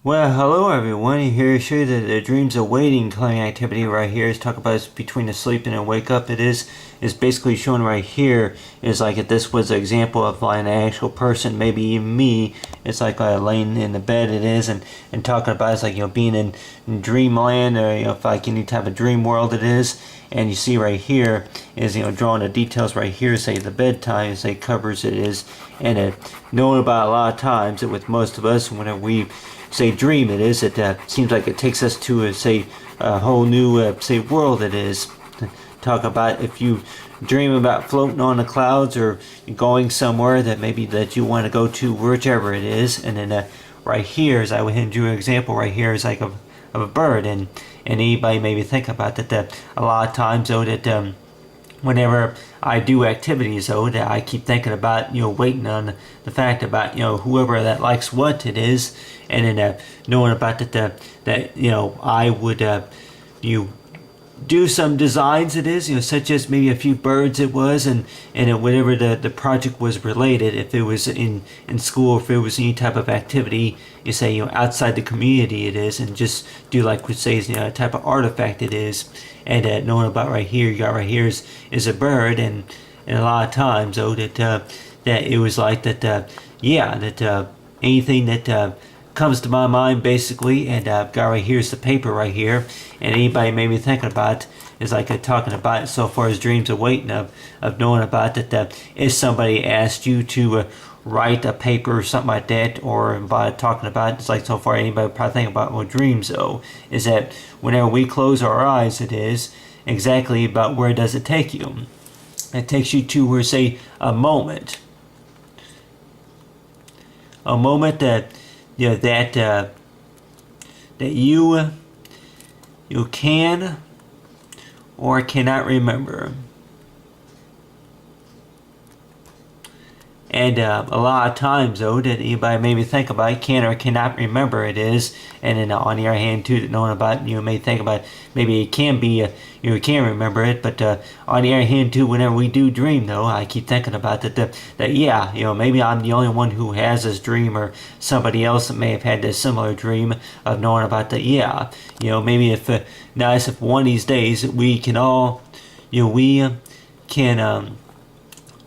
Well, hello everyone. Here to show you the dreams awaiting clearing activity right here. Is talk about between the sleep and the wake up. It is basically shown right here. Is like if this was an example of like an actual person, maybe even me. It's like laying in the bed. It is and talking about it's like being in dreamland or if like any type of dream world it is. And you see right here is drawing the details right here. Say the bedtime. Say covers it is and knowing about a lot of times that with most of us whenever we say dream it is, it seems like it takes us to say a whole new say world it is. Talk about if you dream about floating on the clouds or going somewhere that maybe that you want to go to whichever it is. And then right here, as I went ahead and drew an example right here is like of a bird. And anybody maybe think about that a lot of times though that whenever I do activities though that I keep thinking about waiting on the fact about whoever that likes what it is, and then knowing about that I would you do some designs it is such as maybe a few birds it was, and whatever the project was related, if it was in school, if it was any type of activity you say outside the community it is, and just do like we say a type of artifact it is. And knowing about right here, you got right here is a bird, and a lot of times though that it was like that yeah that anything that comes to my mind basically. And got right here's the paper right here, and anybody maybe thinking about is like talking about so far as dreams of waiting of knowing about that if somebody asked you to write a paper or something like that, or by talking about it's like so far anybody probably think about what dreams though is that whenever we close our eyes it is exactly about where does it take you. It takes you to where say a moment that that you can or cannot remember. And a lot of times though that anybody maybe think about can or cannot remember it is, and then on the other hand too that knowing about may think about maybe it can be you can remember it, but on the other hand too whenever we do dream though I keep thinking about that yeah maybe I'm the only one who has this dream, or somebody else that may have had this similar dream of knowing about that yeah maybe if nice if one of these days we can all we can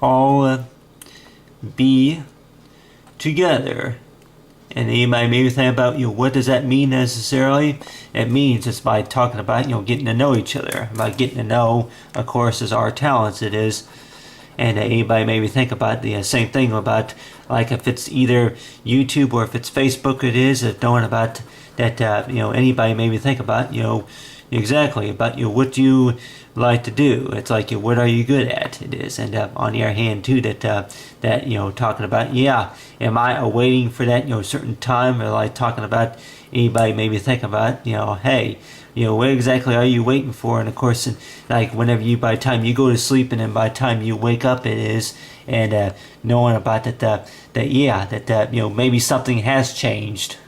all be together. And anybody maybe think about what does that mean necessarily? It means it's by talking about getting to know each other, about getting to know of course is our talents it is. And anybody maybe think about the same thing about like if it's either YouTube or if it's Facebook it is knowing about that anybody maybe think about exactly about what you like to do. It's like what are you good at it is. And on the other hand too that talking about yeah am I waiting for that certain time, or like talking about anybody maybe think about hey what exactly are you waiting for. And of course like whenever you by the time you go to sleep and then by the time you wake up it is, and knowing about that yeah that maybe something has changed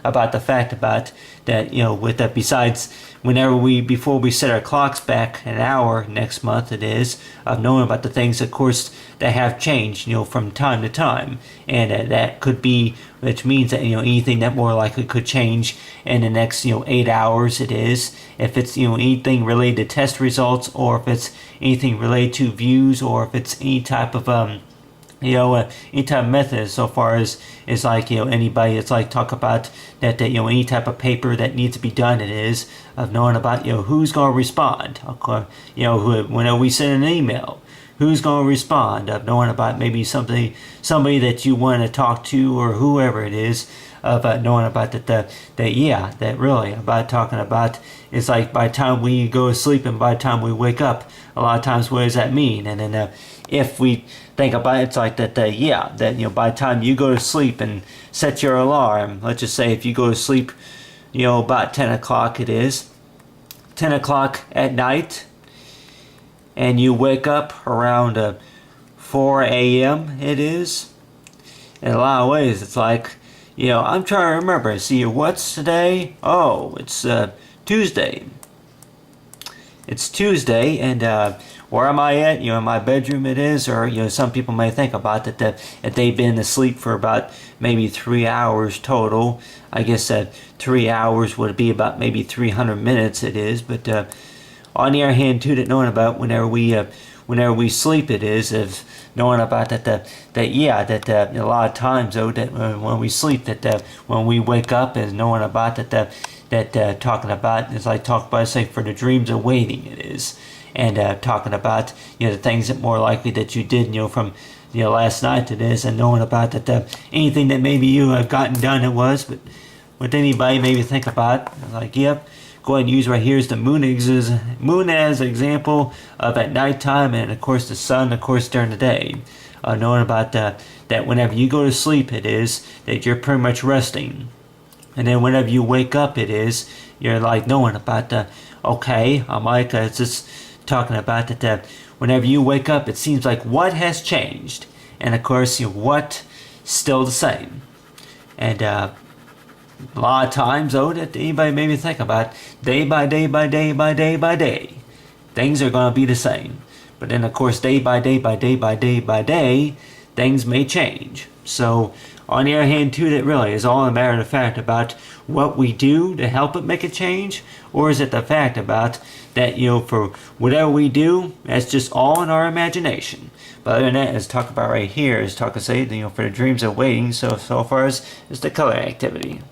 about the fact about that with that besides whenever before we set our clocks back an hour next month it is, of knowing about the things of course that have changed from time to time. And that could be, which means that anything that more likely could change in the next 8 hours it is, if it's anything related to test results, or if it's anything related to views, or if it's any type of any type of method so far as like anybody it's like talk about that any type of paper that needs to be done it is, of knowing about who's going to respond. When we send an email, who's going to respond, of knowing about maybe somebody that you want to talk to or whoever it is, of knowing about that yeah that really about talking about it's like by the time we go to sleep and by the time we wake up a lot of times what does that mean. And then if we think about it, it's like that yeah that by the time you go to sleep and set your alarm, let's just say if you go to sleep about 10 o'clock it is 10 o'clock at night, and you wake up around 4 a.m. it is, in a lot of ways it's like I'm trying to remember, see what's today, oh it's Tuesday. It's Tuesday, and where am I at? In my bedroom it is, or some people may think about that if they've been asleep for about maybe 3 hours total. I guess that 3 hours would be about maybe 300 minutes it is, but on the other hand too, that knowing about whenever we sleep it is, of knowing about that a lot of times though that when we sleep that when we wake up is knowing about that talking about is like talk about say for the dreams of waiting it is, and talking about the things that more likely that you did from last night it is, and knowing about that anything that maybe you have gotten done it was, but what anybody maybe think about like yep. Go ahead and use right here is the moon as an example of at nighttime, and of course the sun of course during the day. Knowing about that whenever you go to sleep it is that you're pretty much resting, and then whenever you wake up it is you're like knowing about okay I'm like it's just talking about that whenever you wake up it seems like what has changed, and of course what still the same. And a lot of times though that anybody maybe think about day by day by day by day by day things are going to be the same, but then of course day by day by day by day by day things may change. So on the other hand too, that really is all a matter of fact about what we do to help it make a change, or is it the fact about that for whatever we do that's just all in our imagination. But other than that, as talk about right here is talk to say for the dreams of waiting, so far as the color activity.